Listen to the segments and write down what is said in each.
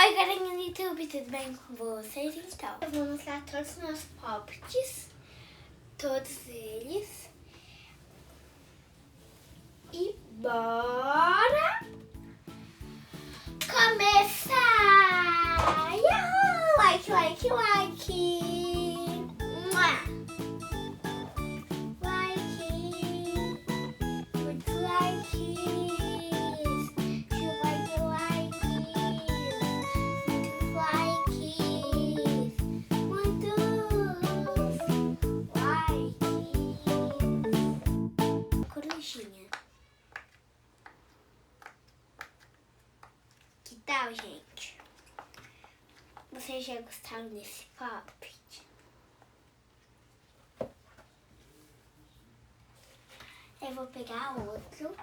Oi, galerinha do YouTube, tudo bem com vocês? Então, eu vou mostrar todos os meus poppets, todos eles. E bora começar! Yahoo! Like, like, like! Mua! Que tal, gente? Vocês já gostaram desse poppet? Eu vou pegar outro,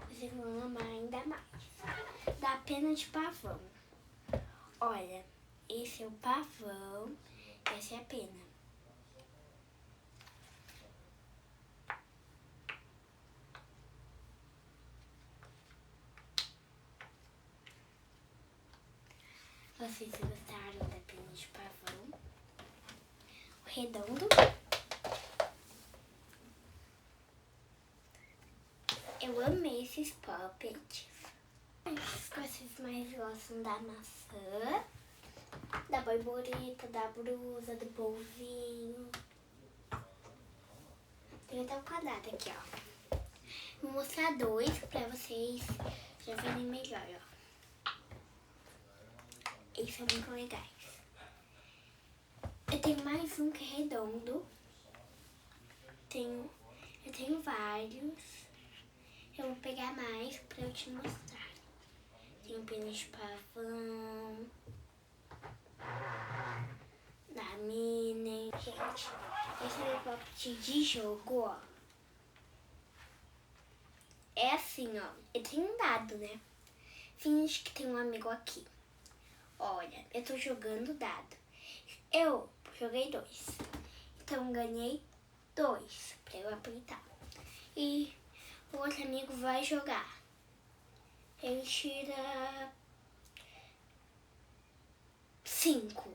vocês vão amar ainda mais. Da pena de pavão. Olha, esse é o pavão, essa é a pena. Vocês gostaram da pena de pavão? O redondo. Eu amei esses poppets. Vocês mais gostam da maçã, da borboleta, da blusa, do polvinho. Tem até um quadrado aqui, ó. Vou mostrar dois pra vocês já verem melhor, ó. Eles são muito legais. Eu tenho mais um que é redondo. Eu tenho vários. Eu vou pegar mais pra eu te mostrar. Tem pena de pavão, da Minnie. Gente, esse é meu poppet de jogo, ó. É assim, ó. Eu tenho um dado, né? Finge que tem um amigo aqui. Olha, eu tô jogando dado. Eu joguei 2. Então ganhei 2 pra eu apertar. E o outro amigo vai jogar. Ele tira 5.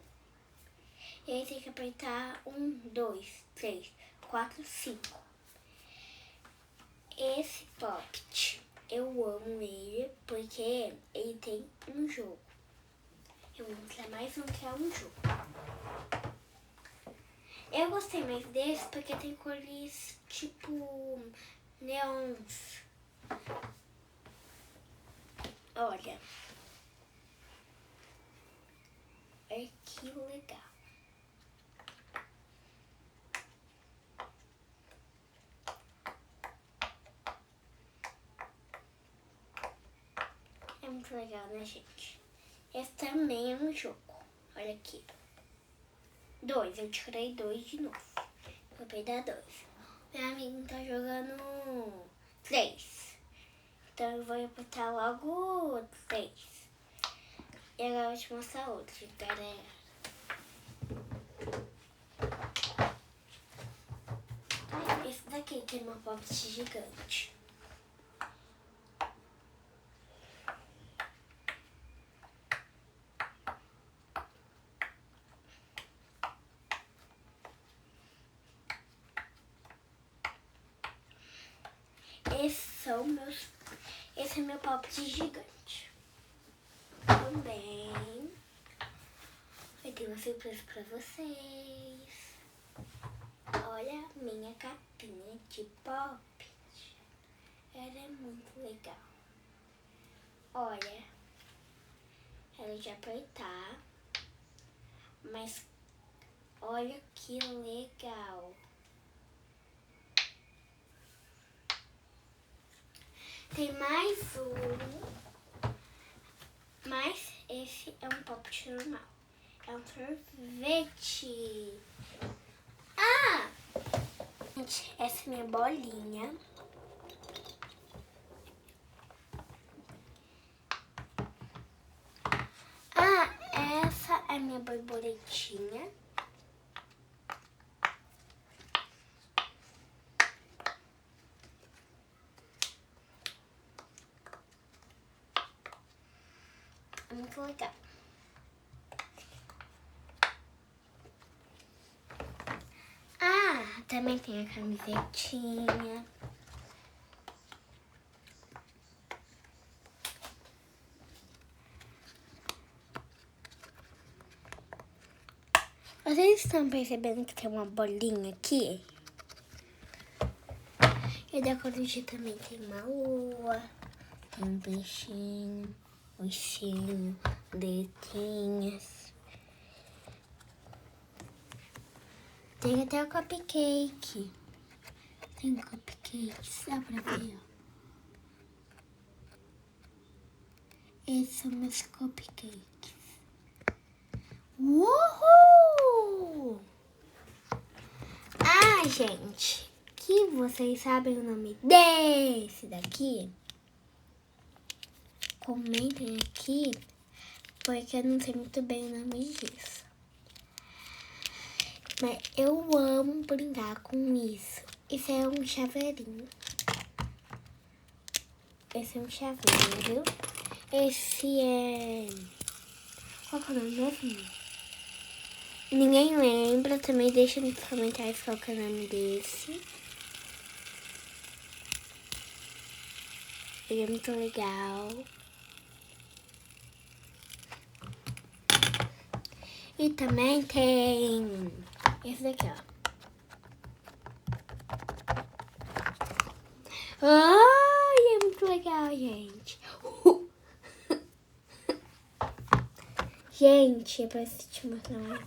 Ele tem que apertar 1, 2, 3, 4, 5. Esse poppet, eu amo ele porque ele tem um jogo. Eu vou mostrar mais um que é um jogo. Eu gostei mais desse porque tem cores tipo neons. Olha. É que legal. É muito legal, né, gente? Esse também é um jogo. Olha aqui. 2, eu tirei 2 de novo. Vou pegar 2. Meu amigo tá jogando 3. Então eu vou apertar logo 3. E agora eu vou te mostrar outro, galera. Esse daqui que é uma poppet gigante. Esse é meu poppet gigante. Também eu tenho uma surpresa pra vocês. Olha a minha capinha de poppet. Ela é muito legal. Olha, ela é de apertar, mas olha que legal. Tem mais um, mas esse é um poppet normal. É um sorvete. Ah! Gente, essa é minha bolinha. Ah, essa é minha borboletinha. Muito legal. Também tem a camisetinha. Vocês estão percebendo que tem uma bolinha aqui? E da coruja também tem uma lua, tem um peixinho, ursinho, letrinhas. Tem até o cupcake. Tem cupcakes, dá pra ver, ó. Esses são meus cupcakes. Uhul! Ah, gente, que vocês sabem o nome desse daqui? Comentem aqui, porque eu não sei muito bem o nome disso. Mas eu amo brincar com isso. Isso é um chaveirinho. Esse é um chaveiro. Esse é... Qual que é o nome mesmo? Ninguém lembra. Também deixa nos comentários qual que é o nome desse. Ele é muito legal. E também tem esse daqui, ó. Ai, é muito legal, gente. Gente, eu preciso te mostrar mais.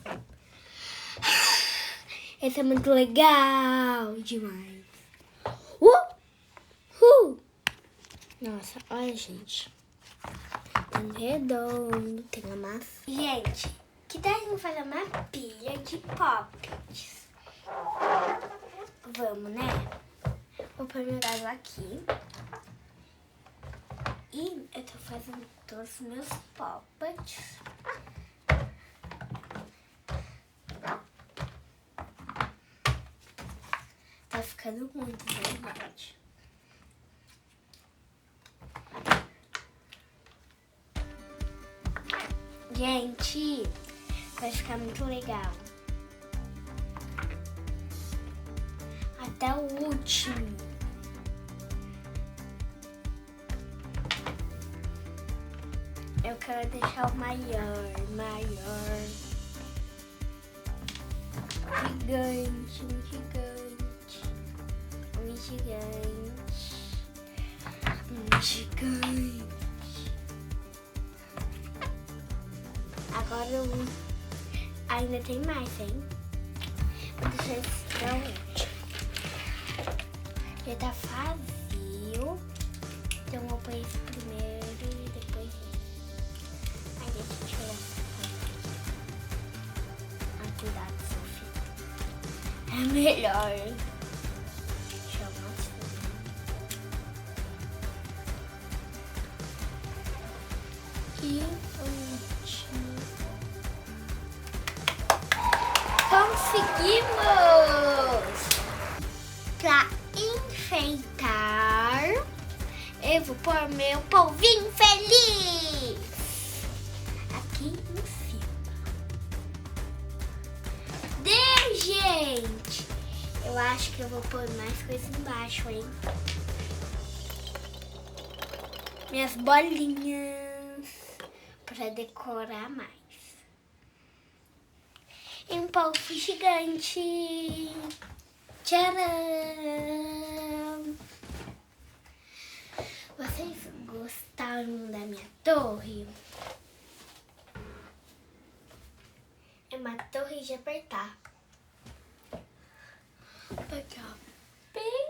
Esse é muito legal demais. Nossa, olha, gente. Tem redondo, tem a massa. Gente, que tal a gente fazer uma pilha de poppets? Vamos, né? Vou pôr meu dado aqui. E eu tô fazendo todos os meus poppets. Tá ficando muito verdade. Gente, vai ficar muito legal. Até o último. Eu quero deixar o maior. Gigante. Agora ainda tem mais, hein? Vou deixar esse pra último. Já tá vazio. Então eu vou pôr esse primeiro e depois esse. Aí deixa eu tirar essa coisa. Ah, cuidado, Sofia. É melhor, hein? Deixa eu mostrar. E último. Conseguimos! Pra enfeitar, eu vou pôr meu polvinho feliz aqui em cima. Gente, eu acho que eu vou pôr mais coisa embaixo, hein? Minhas bolinhas pra decorar mais. E um polvo gigante. Tcharam! Vocês gostaram da minha torre? É uma torre de apertar. Aqui, ó. Bem...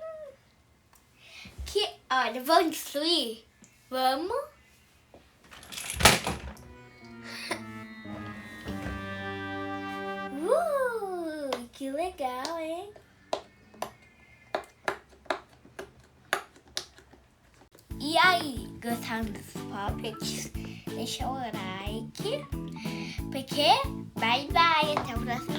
Que, olha, vamos destruir? Vamos? Que legal, hein? E aí, gostaram dos poppets? Deixa o like. Porque bye bye, até o próximo